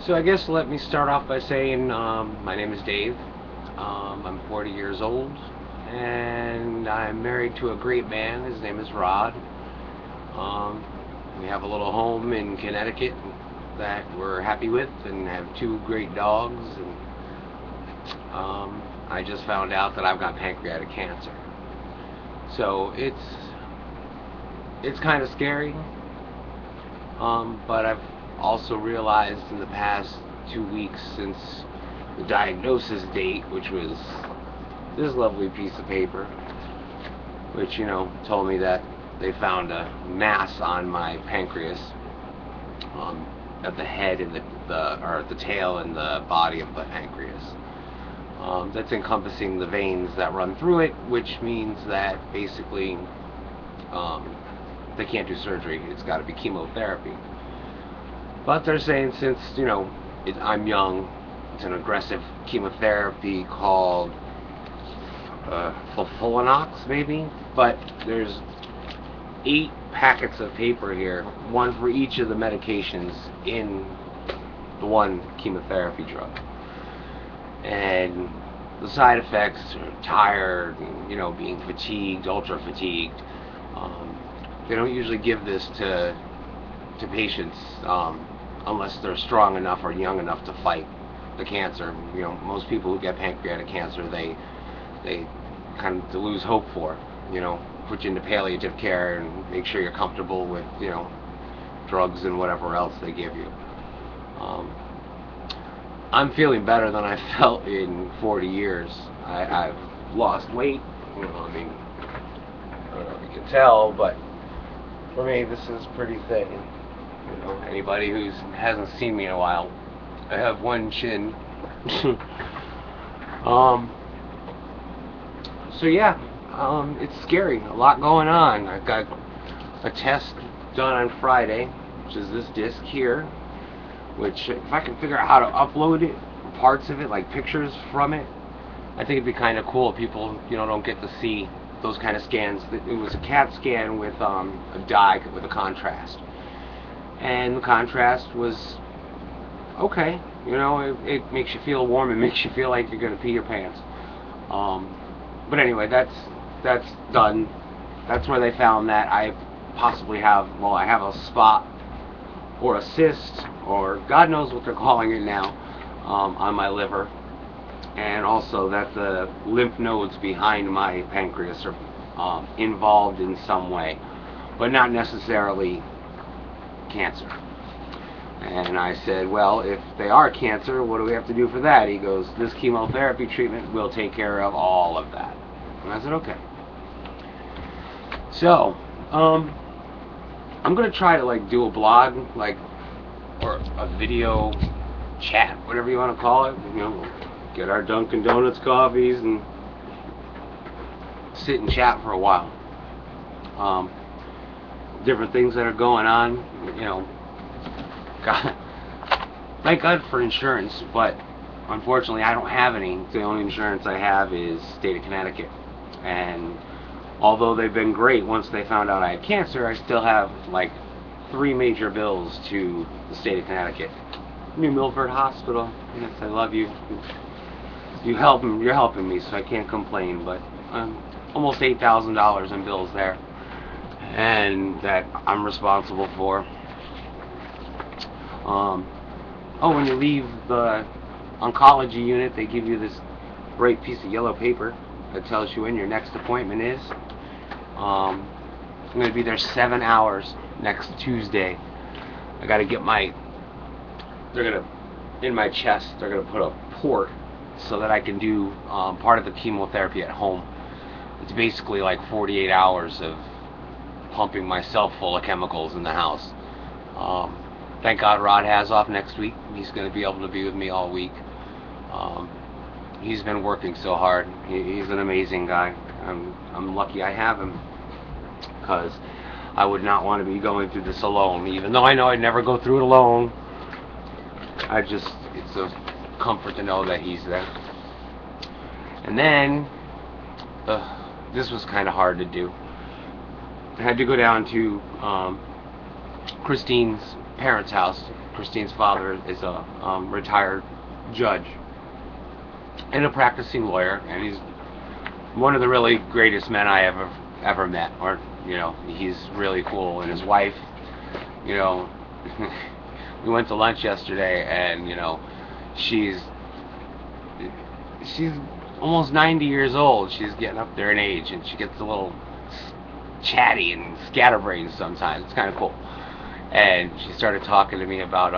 So I guess let me start off by saying my name is Dave. I'm 40 years old, and I'm married to a great man. His name is Rod. Um, we have a little home in Connecticut that we're happy with, and have two great dogs. And I just found out that I've got pancreatic cancer. So it's kind of scary, but I've also realized in the past 2 weeks since the diagnosis date, which was this lovely piece of paper, which told me that they found a mass on my pancreas, at the head and or at the tail and the body of the pancreas. That's encompassing the veins that run through it, which means that basically they can't do surgery. It's got to be chemotherapy. But they're saying since I'm young, it's an aggressive chemotherapy called Fulfilinox, maybe. But there's 8 packets of paper here, one for each of the medications in the one chemotherapy drug. And the side effects are tired, and, being fatigued, ultra fatigued. They don't usually give this to patients unless they're strong enough or young enough to fight the cancer. Most people who get pancreatic cancer, they kind of lose hope for. Put you into palliative care and make sure you're comfortable with drugs and whatever else they give you. I'm feeling better than I felt in 40 years. I've lost weight. I mean, I don't know if you can tell, but for me, this is pretty thin. Anybody who hasn't seen me in a while, I have one chin. So yeah, it's scary. A lot going on. I got a test done on Friday, which is this disc here. Which, if I can figure out how to upload it, parts of it, like pictures from it, I think it'd be kind of cool. People, don't get to see those kind of scans. It was a CAT scan with a dye with a contrast, and the contrast was okay. It makes you feel warm. It makes you feel like you're gonna pee your pants. But anyway, that's done. That's where they found that I possibly have. Well, I have a spot or a cyst, or God knows what they're calling it now, on my liver, and also that the lymph nodes behind my pancreas are involved in some way, but not necessarily cancer. And I said, well, if they are cancer, what do we have to do for that? He goes, this chemotherapy treatment will take care of all of that. And I said, okay. So, I'm gonna try to do a blog, or a video chat, whatever you want to call it. Get our Dunkin' Donuts coffees and sit and chat for a while. Different things that are going on. God, thank God for insurance, but unfortunately I don't have any. The only insurance I have is state of Connecticut, and although they've been great once they found out I had cancer, I still have 3 major bills to the state of Connecticut. New Milford Hospital, yes, I love you. You're helping me, so I can't complain. But almost $8,000 in bills there, and that I'm responsible for. When you leave the oncology unit, they give you this bright piece of yellow paper that tells you when your next appointment is. I'm going to be there 7 hours next Tuesday. I got to get in my chest, they're going to put a port so that I can do part of the chemotherapy at home. It's basically 48 hours of pumping myself full of chemicals in the house. Thank God Rod has off next week. He's going to be able to be with me all week. He's been working so hard. He's an amazing guy. I'm lucky I have him, because I would not want to be going through this alone. Even though I know I'd never go through it alone, it's a comfort to know that he's there. And then, this was kind of hard to do. I had to go down to Christine's parents' house. Christine's father is a retired judge and a practicing lawyer, and he's one of the really greatest men I ever met. Or he's really cool. And his wife, you know, we went to lunch yesterday, and she's almost 90 years old. She's getting up there in age, and she gets a little chatty and scatterbrained sometimes. It's kind of cool. And she started talking to me about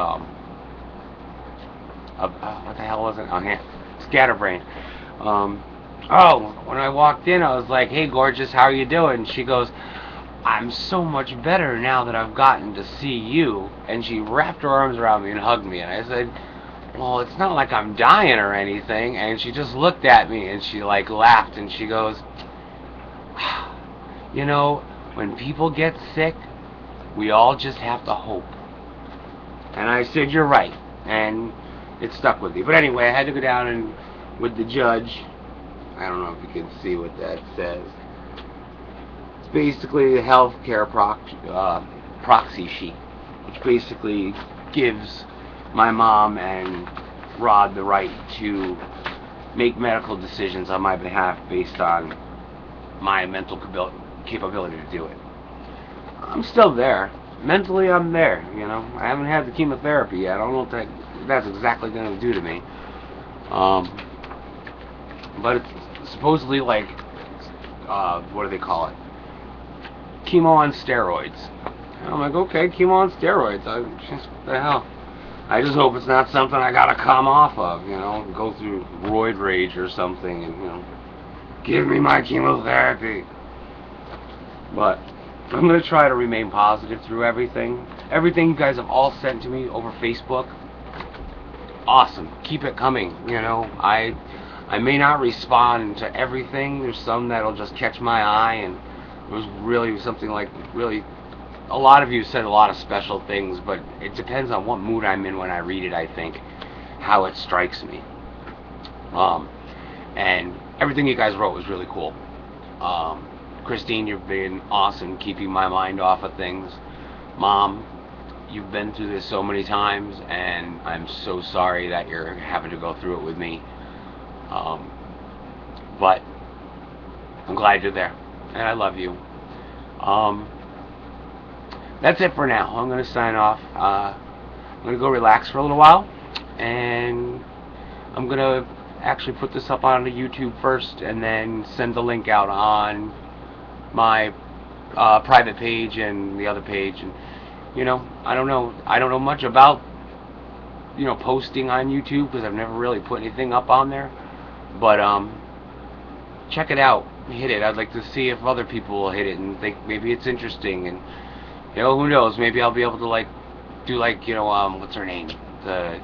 what the hell was it? Oh yeah, scatterbrained. When I walked in, I was like, "Hey, gorgeous, how are you doing?" She goes, "I'm so much better now that I've gotten to see you." And she wrapped her arms around me and hugged me. And I said, "Well, it's not like I'm dying or anything." And she just looked at me and she like laughed and she goes, "When people get sick, we all just have to hope." And I said, "You're right." And it stuck with me. But anyway, I had to go down and with the judge. I don't know if you can see what that says. It's basically a healthcare proxy sheet, which basically gives my mom and Rod the right to make medical decisions on my behalf based on my mental capability to do it. I'm still there. Mentally, I'm there. I haven't had the chemotherapy yet. I don't know what that's exactly going to do to me. But it's supposedly like, what do they call it? Chemo on steroids. And I'm like, okay, chemo on steroids. What the hell? I just hope it's not something I gotta come off of, go through roid rage or something, and give me my chemotherapy. But I'm gonna try to remain positive through everything. Everything you guys have all sent to me over Facebook, awesome. Keep it coming. I may not respond to everything. There's some that'll just catch my eye, and it was really something like really. A lot of you said a lot of special things, but it depends on what mood I'm in when I read it. I think how it strikes me. And everything you guys wrote was really cool. Christine, you've been awesome keeping my mind off of things. Mom, you've been through this so many times, and I'm so sorry that you're having to go through it with me. But I'm glad you're there, and I love you. That's it for now. I'm going to sign off. I'm going to go relax for a little while, and I'm going to actually put this up on the YouTube first, and then send the link out on my private page and the other page. And I don't know much about posting on YouTube because I've never really put anything up on there. But check it out, hit it. I'd like to see if other people will hit it and think maybe it's interesting, and who knows, maybe I'll be able to do what's her name, the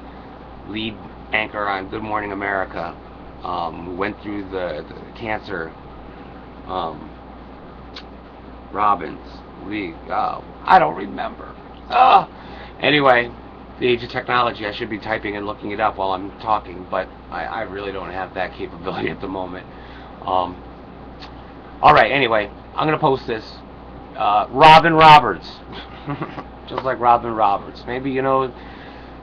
lead anchor on Good Morning America, who went through the cancer, Robbins, Lee, I don't remember. Anyway, the age of technology, I should be typing and looking it up while I'm talking, but I really don't have that capability at the moment. Alright, anyway, I'm going to post this. Robin Roberts. Just like Robin Roberts. Maybe,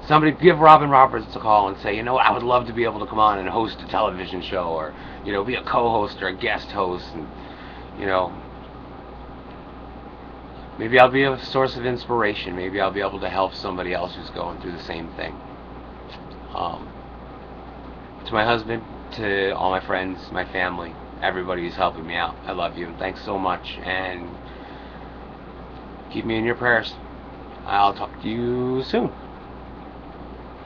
somebody give Robin Roberts a call and say, I would love to be able to come on and host a television show, or, be a co-host or a guest host, and, maybe I'll be a source of inspiration. Maybe I'll be able to help somebody else who's going through the same thing. To my husband, to all my friends, my family, everybody who's helping me out, I love you, and thanks so much, and keep me in your prayers. I'll talk to you soon.